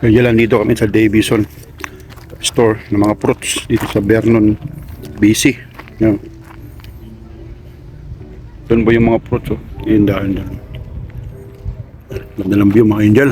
Kaya lang dito kami sa Davison store ng mga fruits dito sa Vernon, BC. Yan. Doon ba yung mga fruits? Oh? Yung daan. Ganda ng view mga angel.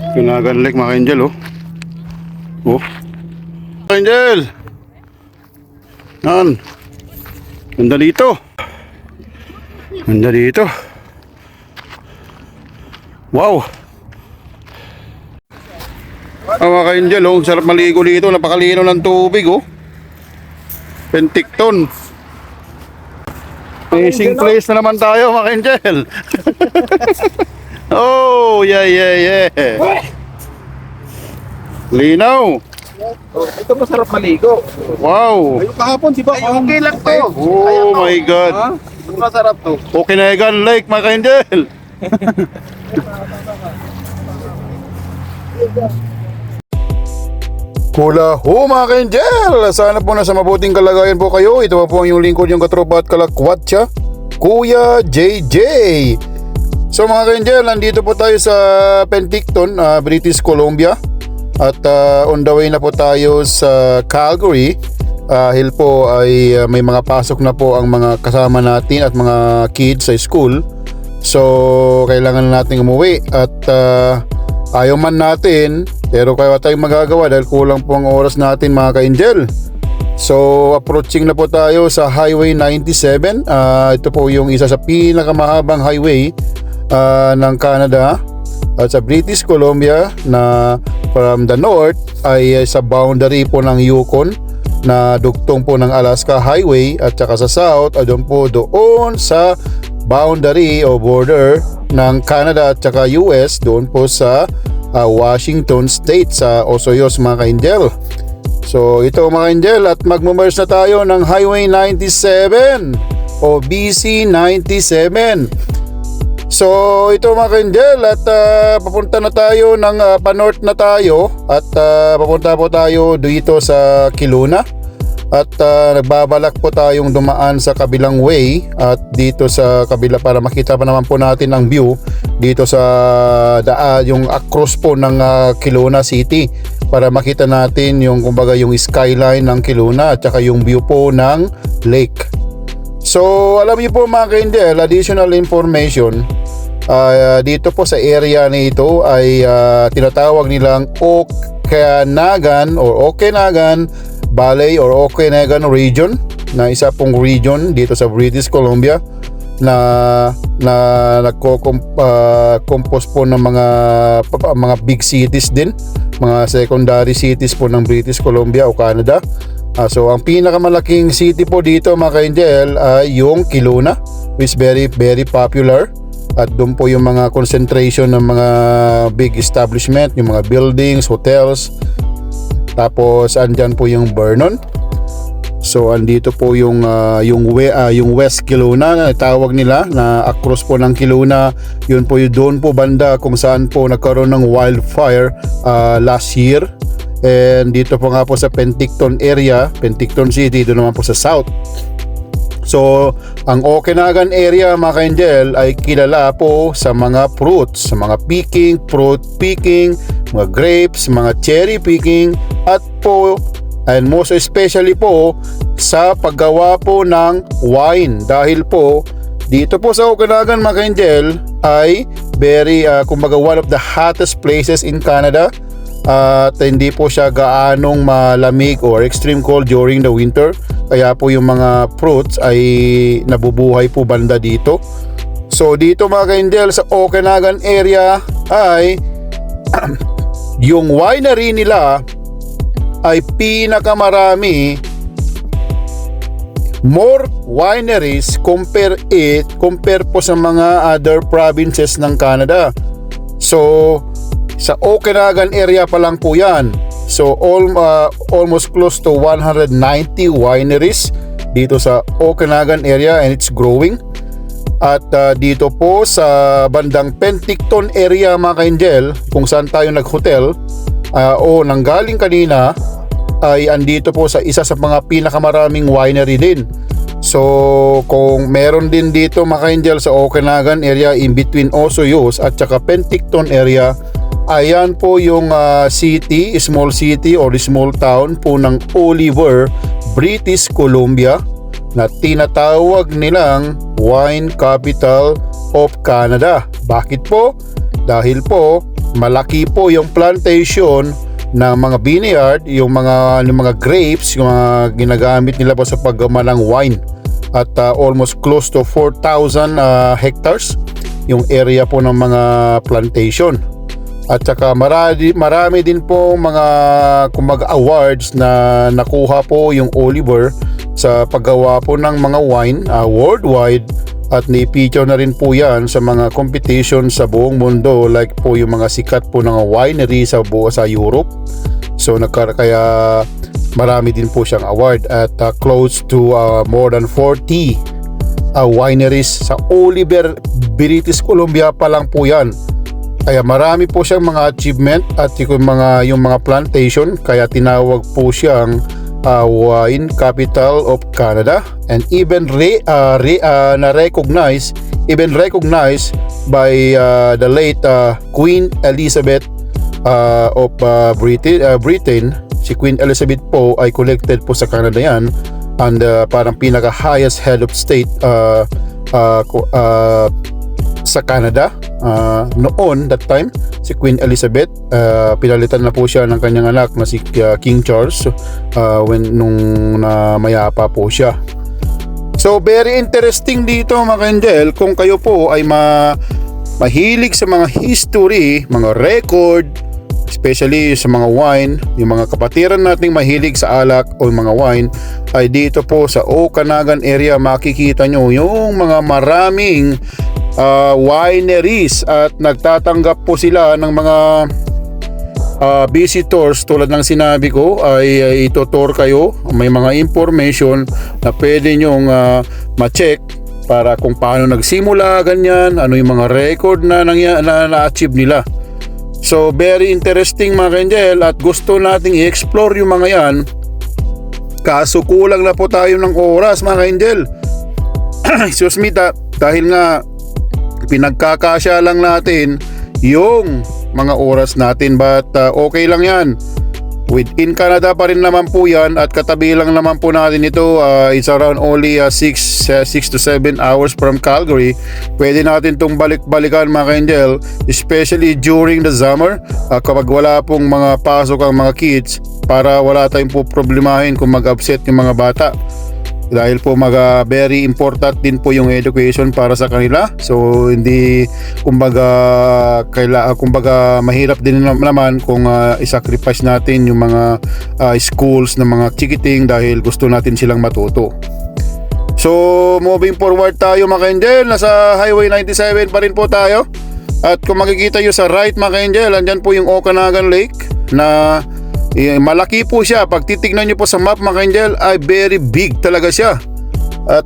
Kinagan Lake mga angel oh. Oh. Angel. Yan. Ganda dito. Ganda dito. Wow. Mga angel oh, sarap maligo dito, napakalino ng tubig oh. Penticton. Amazing place na naman tayo mga angel. Oh, yeah. Linaw. Ito masarap maligo. Wow. Ayun kahapon si Bang. Okay lang to. Oh my God. Ha? Ito masarap to. Okinagan Lake mga ka-angel. Kula ho mga ka-angel. Sana po nasa mabuting kalagayan po kayo. Ito po ang yung lingkod yung katropa at kalakwatsa, Kuya JJ. So mga ka-angel, nandito po tayo sa Penticton, British Columbia. At on the way na po tayo sa Calgary. Dahil po ay may mga pasok na po ang mga kasama natin at mga kids sa school. So kailangan natin umuwi. At ayaw man natin, pero kaya tayong magagawa dahil kulang po ang oras natin mga ka-angel. So approaching na po tayo sa Highway 97. Ito po yung isa sa pinakamahabang highway ng Canada at sa British Columbia, na from the north ay sa boundary po ng Yukon na dugtong po ng Alaska Highway, at saka sa south ay doon sa boundary o border ng Canada at saka US, doon po sa Washington State sa Osoyoos mga ka-angel. So ito mga ka-angel, at magmumerge na tayo ng Highway 97 o BC 97. So ito mga ka-angel, at papunta na tayo ng pa-north na tayo, at papunta po tayo dito sa Kelowna, at nagbabalak po tayong dumaan sa kabilang way at dito sa kabila para makita pa naman po natin ang view dito sa yung across po ng Kelowna City, para makita natin yung kumbaga yung skyline ng Kelowna at saka yung view po ng lake. So alam niyo po mga ka-angel, additional information, dito po sa area na ito ay tinatawag nilang Okanagan or Okanagan Valley or Okanagan Region, na isa pong region dito sa British Columbia na nagko-compose po ng mga big cities din, mga secondary cities po ng British Columbia o Canada. So ang pinakamalaking city po dito mga ka-angel ay yung Kelowna, which is very popular, at doon po yung mga concentration ng mga big establishment, yung mga buildings, hotels. Tapos andyan po yung Vernon. So andito po yung West Kelowna na tawag nila, na across po ng Kelowna. Yun po yung doon po banda kung saan po nagkaroon ng wildfire last year. And dito po nga po sa Penticton area, Penticton City, doon naman po sa south. So ang Okanagan area mga ka-angel ay kilala po sa mga fruits, sa mga fruit picking, mga grapes, mga cherry picking, at po and most especially po sa paggawa po ng wine. Dahil po dito po sa Okanagan mga ka-angel ay very kumbaga one of the hottest places in Canada. At hindi po siya gaanong malamig or extreme cold during the winter, kaya po yung mga fruits ay nabubuhay po banda dito. So dito mga ka-angel sa Okanagan area ay yung winery nila ay pinakamarami more wineries compare po sa mga other provinces ng Canada. So sa Okanagan area pa lang po yan. So almost close to 190 wineries dito sa Okanagan area, and it's growing. At dito po sa bandang Penticton area mga ka-angel, kung saan tayo nag-hotel o nanggaling kanina, ay andito po sa isa sa mga pinakamaraming winery din. So kung meron din dito mga ka-angel sa Okanagan area, in between Osoyoos at saka Penticton area, ayan po yung small city or small town po ng Oliver, British Columbia, na tinatawag nilang Wine Capital of Canada. Bakit po? Dahil po malaki po yung plantation ng mga vineyard, yung mga grapes, yung mga ginagamit nila po sa paggawa ng wine. At almost close to 4,000 hectares yung area po ng mga plantation. At saka marami din po mga awards na nakuha po yung Oliver sa paggawa po ng mga wine worldwide, at ni-feature na rin po yan sa mga competition sa buong mundo, like po yung mga sikat po ng winery sa Europe. So kaya marami din po siyang award, at close to more than 40 wineries sa Oliver, British Columbia pa lang po yan. Kaya marami po siyang mga achievement at yung mga plantation, kaya tinawag po siyang Wine Capital of Canada, and even recognized by the late Queen Elizabeth of Britain. Si Queen Elizabeth po ay collected po sa Canada yan, and parang pinaka highest head of state sa Canada noon, that time, si Queen Elizabeth. Pinalitan na po siya ng kanyang anak na si King Charles nung mayapa po siya. So very interesting dito mga ka-angel, kung kayo po ay mahilig sa mga history, mga record, especially sa mga wine, yung mga kapatiran nating mahilig sa alak o mga wine, ay dito po sa Okanagan area makikita nyo yung mga maraming wineries, at nagtatanggap po sila ng mga visitors. Tulad ng sinabi ko, ay itutour kayo, may mga information na pwede nyong ma-check para kung paano nagsimula ganyan, ano yung mga record na na-achieve nila. So very interesting mga ka-angel, at gusto nating i-explore yung mga yan, kaso kulang na po tayo ng oras mga ka-angel. Excuse me, dahil nga pinagkakasya lang natin yung mga oras natin, but okay lang yan. Within Canada pa rin naman po yan, at katabi lang naman po natin ito. It's around only 6 to 7 hours from Calgary. Pwede natin itong balik-balikan mga ka-angel, especially during the summer, kapag wala pong mga pasok ang mga kids, para wala tayong po problemahin kung mag-upset yung mga bata. Dahil po very important din po yung education para sa kanila. So hindi kumbaga mahirap din naman kung i-sacrifice natin yung mga schools ng mga chikiting dahil gusto natin silang matuto. So moving forward tayo mga ka-angel, nasa Highway 97 pa rin po tayo. At kung makikita nyo sa right mga ka-angel, andyan po yung Okanagan Lake na malaki po siya. Pag titignan nyo po sa map mga ka-angel, ay very big talaga siya. At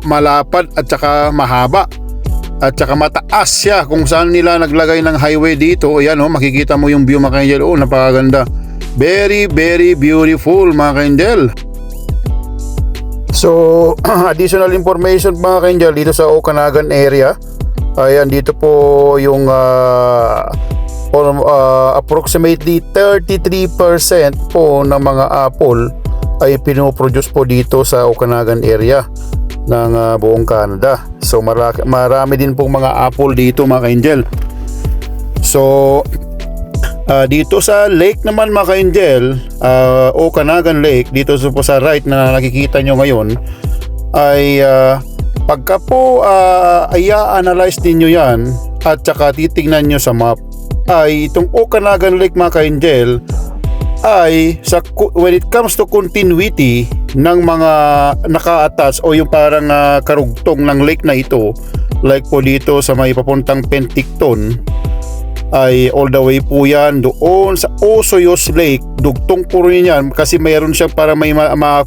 malapad at saka mahaba. At saka mataas siya kung saan nila naglagay ng highway dito. Ayan makikita mo yung view mga ka-angel. Napakaganda. Very very beautiful mga ka-angel. So additional information mga ka-angel dito sa Okanagan area. Ayan, dito po yung approximately 33% po ng mga apple ay pinoproduce po dito sa Okanagan area ng buong Canada. So marami din pong mga apple dito mga ka-angel. So dito sa lake naman mga ka-angel, Okanagan Lake, dito po sa right na nakikita nyo ngayon, ay pagka po i-analyze din nyo yan at saka titignan nyo sa map, ay itong Okanagan Lake mga ka-angel ay when it comes to continuity ng mga naka-attach o yung parang karugtong ng lake na ito, like po dito sa may papuntang Penticton, ay all the way po yan doon sa Osoyoos Lake, dugtong po rin yan kasi mayroon siya parang may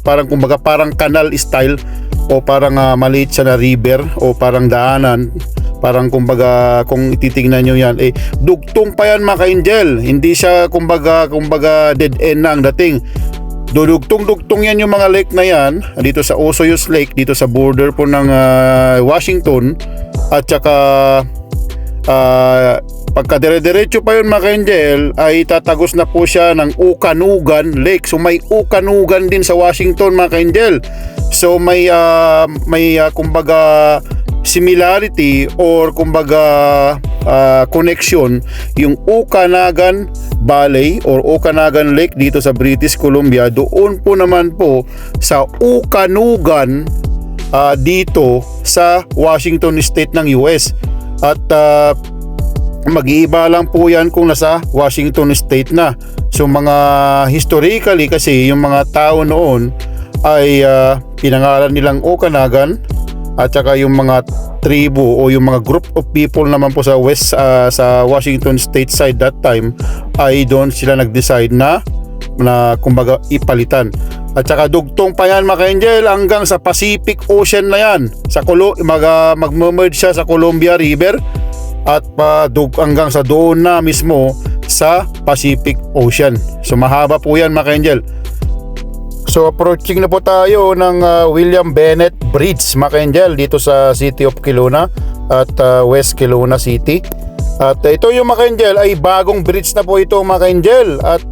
parang kumbaga parang canal style o parang maliit siya na river o parang daanan, parang kumbaga kung ititingnan nyo yan, dugtong pa yan mga ka-angel, hindi siya kumbaga dead end na ang dating. Dudugtong-dugtong yan yung mga lake na yan dito sa Osoyoos Lake, dito sa border po ng Washington, at saka pagka dire-diretso pa yun mga ka-angel ay tatagos na po siya ng Ukanugan Lake. So may Ukanugan din sa Washington mga ka-angel. So may kumbaga similarity or kumbaga connection yung Okanagan Valley or Okanagan Lake dito sa British Columbia doon po naman po sa Ukanugan dito sa Washington State ng US. At mag-iiba lang po yan kung nasa Washington State na. So mga historically kasi yung mga tao noon ay pinangalan nilang Okanagan, at saka yung mga tribu o yung mga group of people naman po sa west sa Washington State side that time ay doon sila nag-decide na kumbaga ipalitan. At saka dugtong pa yan mga ka-angel hanggang sa Pacific Ocean na yan. Mag-merge siya sa Columbia River at hanggang sa doon na mismo sa Pacific Ocean. So mahaba po yan mga ka-angel. So approaching na po tayo ng William Bennett Bridge mga ka-angel dito sa City of Kelowna at West Kelowna City. At ito yung mga ka-angel ay bagong bridge na po ito mga ka-angel. At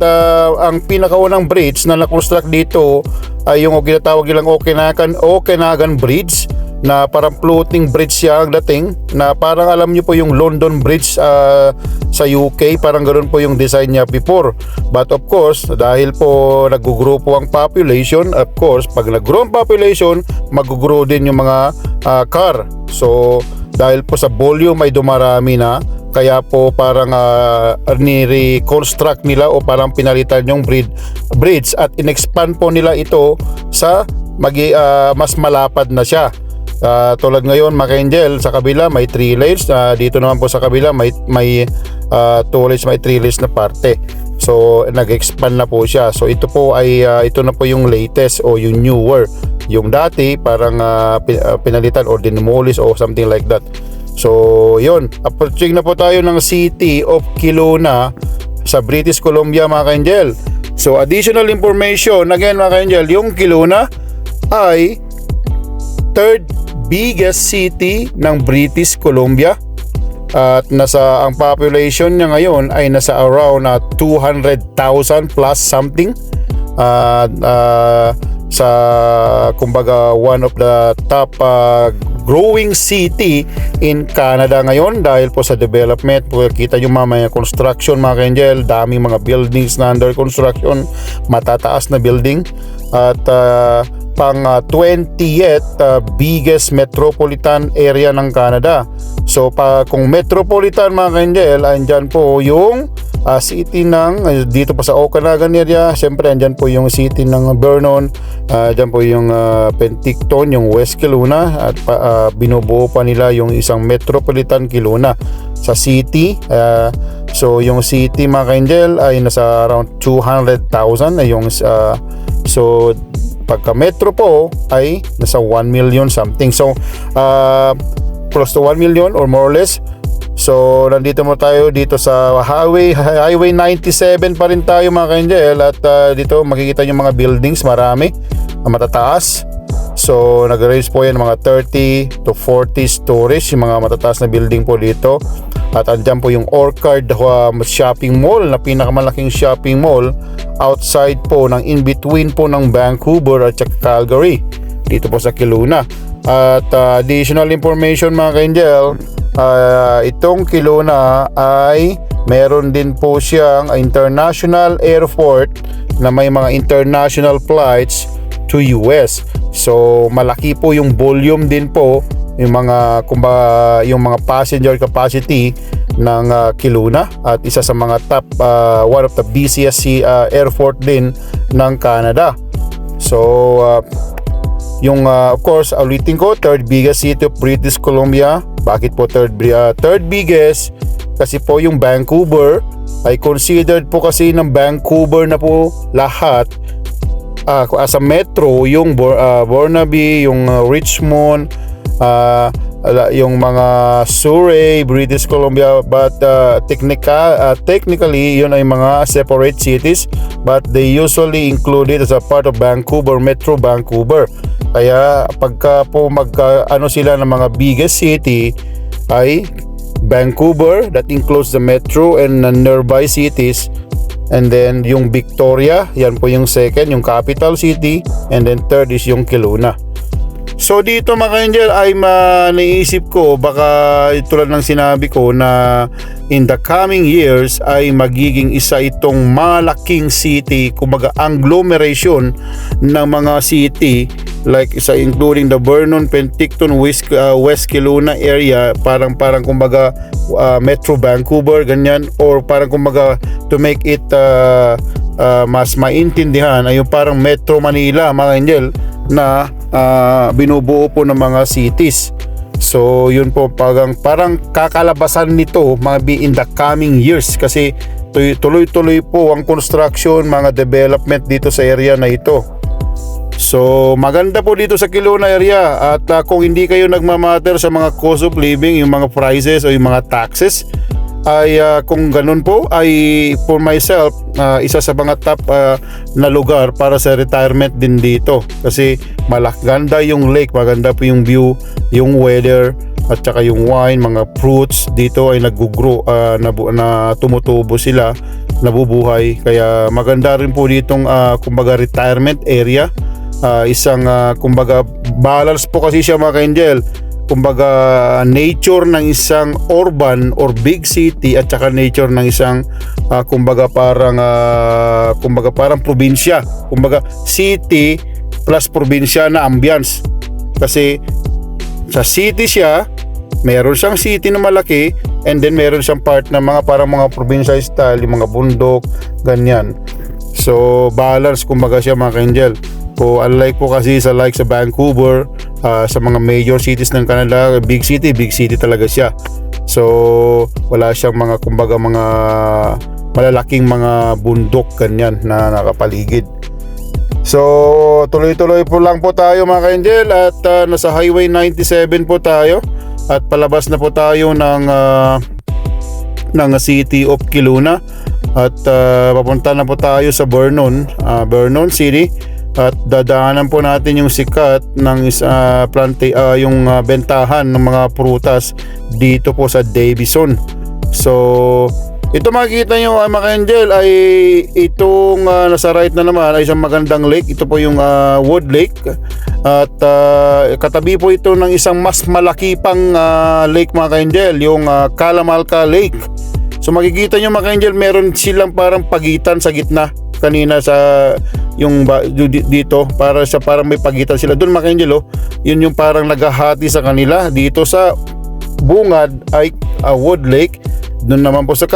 ang pinakaunang bridge na na-construct dito ay yung ginatawag nilang Okanagan Bridge, na parang floating bridge siya ang dating, na parang alam nyo po yung London Bridge sa UK, parang ganoon po yung design niya before. But of course, dahil po nag-grow ang population, of course, pag nag-grow ang population, mag-grow din yung mga car. So, dahil po sa volume ay dumarami na, kaya po parang ni-reconstruct nila o parang pinalitan yung bridge at in-expand po nila ito sa mas malapad na siya. Tulad ngayon mga ka-angel, sa kabila may 3 lanes, dito naman po sa kabila may 2 lanes, may 3 lanes na parte. So nag-expand na po siya. So ito po ay ito na po yung latest o yung newer. Yung dati parang pinalitan or demolish or something like that. So yun, approaching na po tayo ng City of Kelowna sa British Columbia mga ka-angel. So additional information again mga ka-angel, yung Kelowna ay 3rd biggest city ng British Columbia at ang population niya ngayon ay nasa around 200,000 plus something. Sa kumbaga one of the top growing city in Canada ngayon dahil po sa development. Kita nyo mamaya construction mga ka-angel, daming mga buildings na under construction, matataas na building. At pang 20th biggest metropolitan area ng Canada. So kung metropolitan mga ka-angel, andyan po yung city ng dito pa sa Okanagan area. Siyempre andyan po yung city ng Vernon, andyan po yung Penticton, yung West Kelowna, at binubuo pa nila yung isang metropolitan Kelowna sa city. So yung city mga ka-angel ay nasa around 200,000 na yung so pagka metro po ay nasa 1 million something. So close to 1 million or more or less. So nandito mo tayo dito sa Highway 97 pa rin tayo mga ka-angel. At dito makikita yung mga buildings, marami matataas. So nag-range po yan mga 30 to 40 stories yung mga matataas na building po dito. At andyan po yung Orchard Shopping Mall, na pinakamalaking shopping mall outside po ng in-between po ng Vancouver at Calgary dito po sa Kelowna. At additional information mga ka-angel, itong Kelowna ay meron din po siyang international airport na may mga international flights to US. So malaki po yung volume din po, yung mga passenger capacity ng Kelowna at isa sa mga top one of the busiest airport din ng Canada. So yung of course ulitin ko, third biggest city of British Columbia. Bakit po third biggest? Kasi po yung Vancouver ay considered po kasi ng Vancouver na po lahat as a metro, yung Burnaby, yung Richmond, yung mga Surrey, British Columbia, but technically yun ay mga separate cities, but they usually included as a part of Vancouver, Metro Vancouver. Kaya pagka po ano sila ng mga biggest city ay Vancouver, that includes the metro and nearby cities, and then yung Victoria, yan po yung second, yung capital city, and then third is yung Kelowna. So dito mga ka-angel ay naisip ko baka tulad ng sinabi ko na in the coming years ay magiging isa itong malaking city, kumbaga agglomeration ng mga city like isa including the Vernon, Penticton, West Kelowna area, parang kumbaga Metro Vancouver ganyan, or parang kumbaga to make it mas maintindihan ay yung parang Metro Manila mga angel na binubuo po ng mga cities. So yun po parang kakalabasan nito mga in the coming years kasi tuloy-tuloy po ang construction, mga development dito sa area na ito. So maganda po dito sa Kelowna area at kung hindi kayo nagmamatter sa mga cost of living, yung mga prices o yung mga taxes, ay kung ganun po ay for myself isa sa mga top na lugar para sa retirement din dito kasi ganda yung lake, maganda po yung view, yung weather at saka yung wine, mga fruits dito ay nag-grow na tumutubo sila, nabubuhay, kaya maganda rin po ditong kumbaga retirement area, isang kumbaga balance po kasi siya mga ka-angel, kumbaga nature ng isang urban or big city at saka nature ng isang kumbaga parang probinsya, kumbaga city plus probinsya na ambience. Kasi sa city siya, meron siyang city na malaki and then meron siyang part na parang mga probinsya style, yung mga bundok ganyan. So balance kumbaga siya mga ka-angel. So unlike po kasi sa Vancouver, sa mga major cities ng Canada, big city talaga siya. So wala siyang mga kumbaga mga malalaking mga bundok ganyan na nakapaligid. So tuloy-tuloy po lang po tayo mga ka-angel at nasa Highway 97 po tayo at palabas na po tayo ng City of Kelowna at papunta na po tayo sa Vernon City. At dadaanan po natin yung sikat ng yung bentahan ng mga prutas dito po sa Davison. So ito makikita nyo mga ka-angel ay itong nasa right na naman ay isang magandang lake. Ito po yung Wood Lake at katabi po ito ng isang mas malaki pang lake mga ka-angel, yung Kalamalka Lake. So makikita nyo mga ka-angel, meron silang parang pagitan sa gitna kanina sa yung dito, parang may pagitan sila doon mga ka-angel, yun yung parang naghahati sa kanila. Dito sa bungad ay Wood Lake, doon naman po sa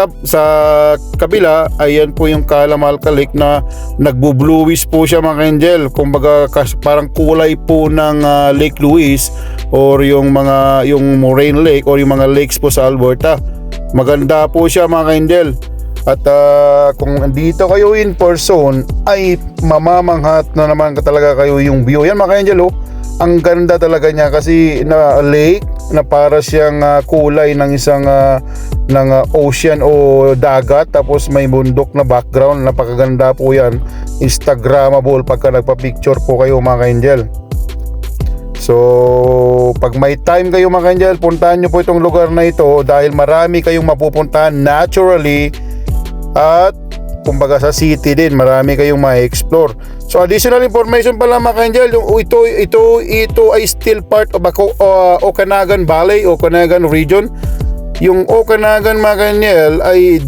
kabila ayan po yung Kalamalka Lake na nagbubluwis po siya mga ka-angel, kumbaga parang kulay po ng Lake Louise or yung Moraine Lake or yung mga lakes po sa Alberta. Maganda po siya mga ka-angel. At kung dito kayo in person ay mamamanghat na naman talaga kayo yung view. Yan mga ka-angel, ang ganda talaga niya kasi na lake na para siyang kulay ng isang ng ocean o dagat, tapos may bundok na background. Napakaganda po yan, instagramable pagka nagpa-picture po kayo mga ka-angel. So pag may time kayo mga ka-angel, puntahan nyo po itong lugar na ito dahil marami kayong mapupuntahan naturally. At kumbaga sa city din marami kayong ma-explore. So additional information pala mga ka-angel, yung ito ay still part of Okanagan Valley, Okanagan region. Yung Okanagan mga ka-angel ay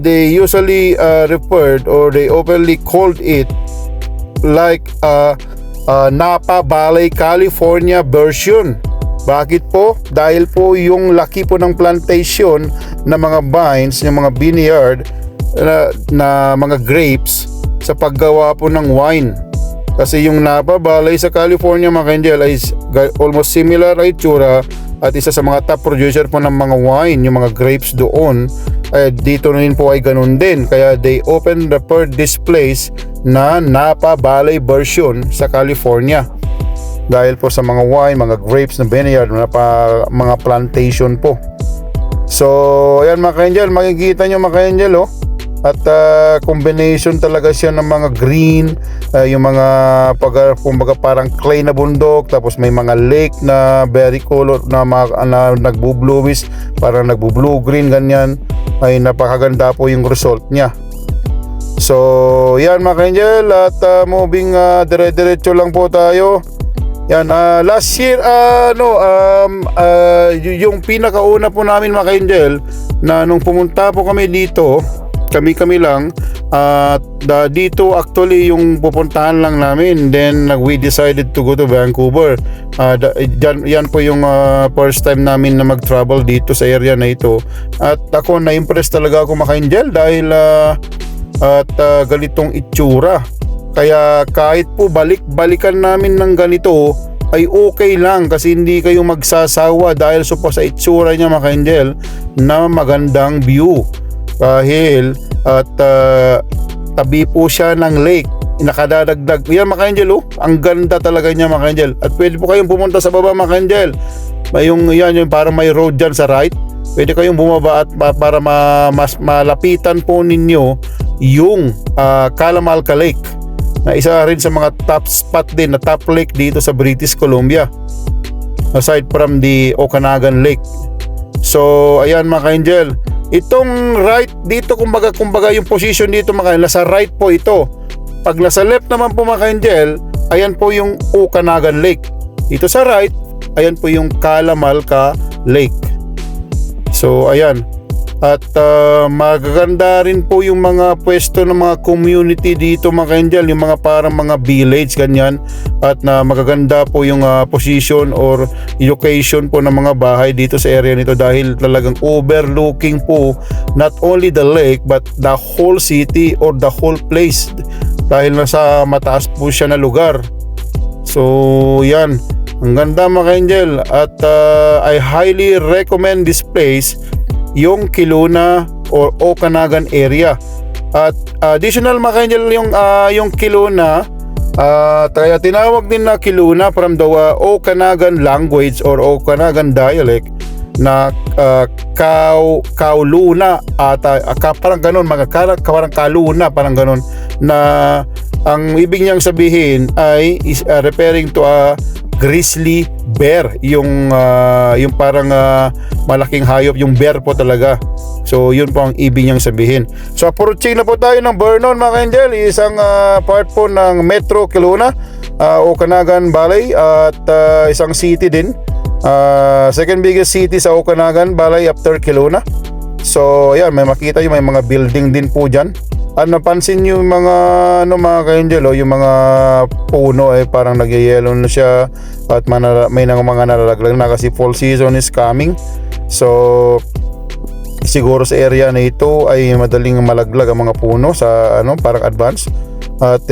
they usually referred or they openly called it like Napa Valley, California version Bakit po? Dahil po yung laki po ng plantation na mga vines, yung mga vineyard na mga grapes sa paggawa po ng wine. Kasi yung Napa Valley sa California, mga ka-angel, ay almost similar na itsura at isa sa mga top producer po ng mga wine, yung mga grapes doon. Dito rin po ay ganun din. Kaya they opened the this place na Napa Valley version sa California. Dahil po sa mga wine, mga grapes na vineyard, mga plantation po. So, ayan mga ka-angel, makikita nyo mga ka-angel, oh. At combination talaga siya ng mga green, yung mga kumbaga parang clay na bundok, tapos may mga lake na very color na nagbo-bluish, parang nagbo-blue green ganyan. Ay napakaganda po yung result niya. So, yan mga ka-angel, at moving dire-diretso lang po tayo. Yan, last year yung pinakauna po namin mga ka-angel na nung pumunta po kami dito, kami lang at dito actually yung pupuntahan lang namin, then we decided to go to Vancouver. Yan po yung first time namin na mag-travel dito sa area na ito, at ako na-impress talaga ako mga ka-angel dahil ganitong itsura. Kaya kahit po balik-balikan namin ng ganito ay okay lang, kasi hindi kayo magsasawa dahil sa itsura niya mga ka-angel na magandang view. Dahil tabi po siya ng lake, nakadadagdag. Yan mga ka-angel, ang ganda talaga niya mga ka-angel. At pwede po kayong pumunta sa baba mga ka-angel. Yung parang may road dyan sa right. Pwede kayong bumaba at para mas malapitan po ninyo yung Kalamalka Lake, na isa rin sa mga top spot din na top lake dito sa British Columbia, aside from the Okanagan Lake. So ayan mga ka-angel, itong right dito, kumbaga yung position dito mga ka-angel, nasa right po ito. Pag nasa left naman po mga ka-angel, ayan po yung Okanagan Lake. Dito sa right, ayan po yung Kalamalka Lake. So ayan. At magaganda rin po yung mga pwesto ng mga community dito mga ka-angel, yung mga parang mga village ganyan, at na magaganda po yung position or location po ng mga bahay dito sa area nito, dahil talagang overlooking po not only the lake but the whole city or the whole place, dahil nasa mataas po siya na lugar. So yan, ang ganda mga ka-angel, at I highly recommend this place, yung Kelowna or Okanagan area. At additional mga ka-angel, yung Kelowna, kaya tinawag din na Kelowna from the Okanagan language or Okanagan dialect na Kauluna ata, parang ganun, parang Kaluna, parang ganun, na ang ibig niyang sabihin ay referring to a grizzly bear, yung parang malaking hayop, yung bear po talaga. So yun po ang ibig niyang sabihin. So approaching na po tayo ng Vernon mga ka-angel, isang part po ng Metro Kelowna, Okanagan Valley, at isang city din, second biggest city sa Okanagan Valley after Kelowna. So ayan, may makita yung may mga building din po dyan. At napansin nyo yung mga mga ka-angel, yung mga puno ay parang nagyayelo na siya, at may mga nalalaglag na kasi fall season is coming. So siguro sa area na ito ay madaling malaglag ang mga puno sa parang advance. At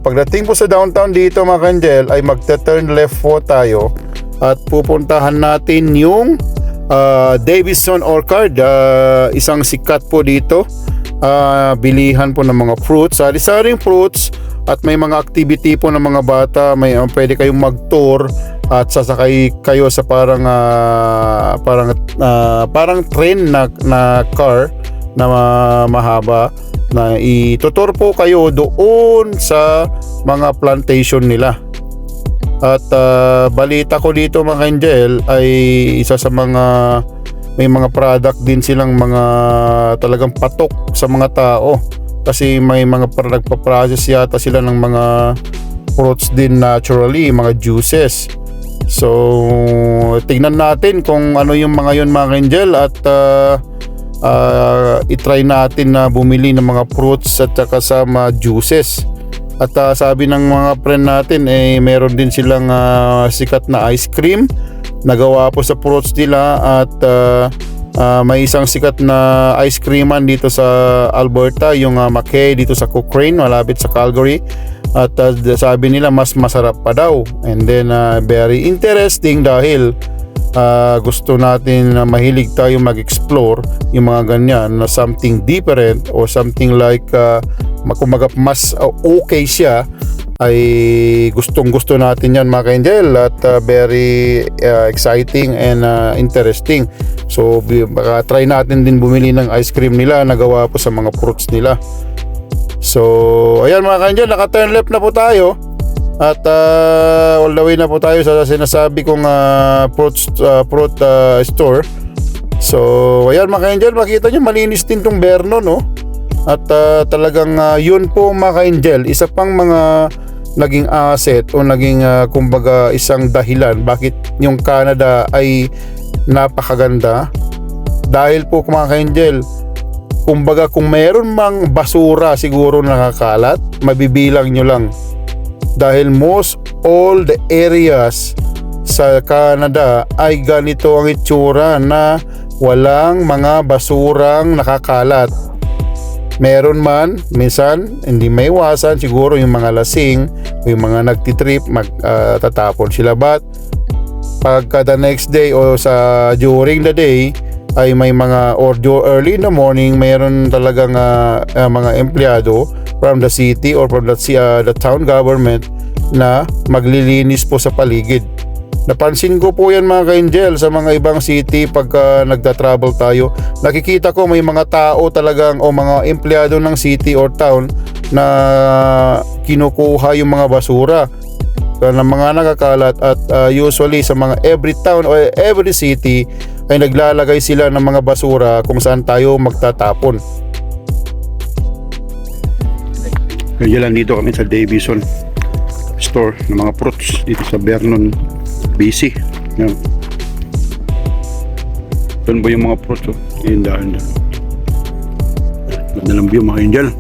pagdating po sa downtown dito mga ka-angel ay magte-turn left po tayo at pupuntahan natin yung Davison Orchard, isang sikat po dito. Bilihan po ng mga fruits, sari-saring fruits, at may mga activity po ng mga bata. May pwede kayong mag-tour at sasakay kayo sa parang train na car na mahaba, na itutur po kayo doon sa mga plantation nila. At balita ko dito mga ka-angel ay isa sa mga may mga product din silang mga talagang patok sa mga tao, kasi may mga nagpa-process yata sila ng mga fruits din naturally, mga juices. So tingnan natin kung ano yung mga yun mga ka-angel, at itry natin na bumili ng mga fruits at saka sa mga juices. At sabi ng mga friend natin meron din silang sikat na ice cream nagawa po sa fruits nila. At may isang sikat na ice creaman dito sa Alberta, yung McKay dito sa Cochrane, malapit sa Calgary. At sabi nila mas masarap pa daw. And then very interesting dahil gusto natin na mahilig tayo mag-explore yung mga ganyan na something different or something like kumbaga mas okay siya, ay gustong gusto natin yan mga ka-angel. At very exciting and interesting. So baka try natin din bumili ng ice cream nila na gawa po sa mga fruits nila. So ayan mga ka-angel, naka-turn left na po tayo. At all the way na po tayo sa sinasabi kong fruit store. So ayan mga ka-angel, makita nyo malinis din tong Vernon, no? At talagang yun po mga ka-angel, isa pang mga naging asset o naging kumbaga isang dahilan bakit yung Canada ay napakaganda. Dahil po mga ka-angel, kumbaga kung mayroon mang basura siguro nakakalat, mabibilang nyo lang. Dahil most all the areas sa Canada ay ganito ang itsura na walang mga basurang nakakalat. Meron man, minsan hindi may iwasan, siguro yung mga lasing o yung mga nagtitrip tatapon sila. But pagka the next day o during the day ay may mga early in the morning, mayroon talagang mga empleyado from the city or from the town government na maglilinis po sa paligid. Napansin ko po yan mga ka-angel sa mga ibang city pagka nagta-travel tayo. Nakikita ko may mga tao talagang o mga empleyado ng city or town na kinukuha yung mga basura ng mga nakakalat. At usually sa mga every town o every city ay naglalagay sila ng mga basura kung saan tayo magtatapon. Kaya lang dito kami sa Davison store ng mga fruits dito sa Vernon, BC. Yan. Doon ba yung mga fruits? Yung daan. Ganda ng view mga angel.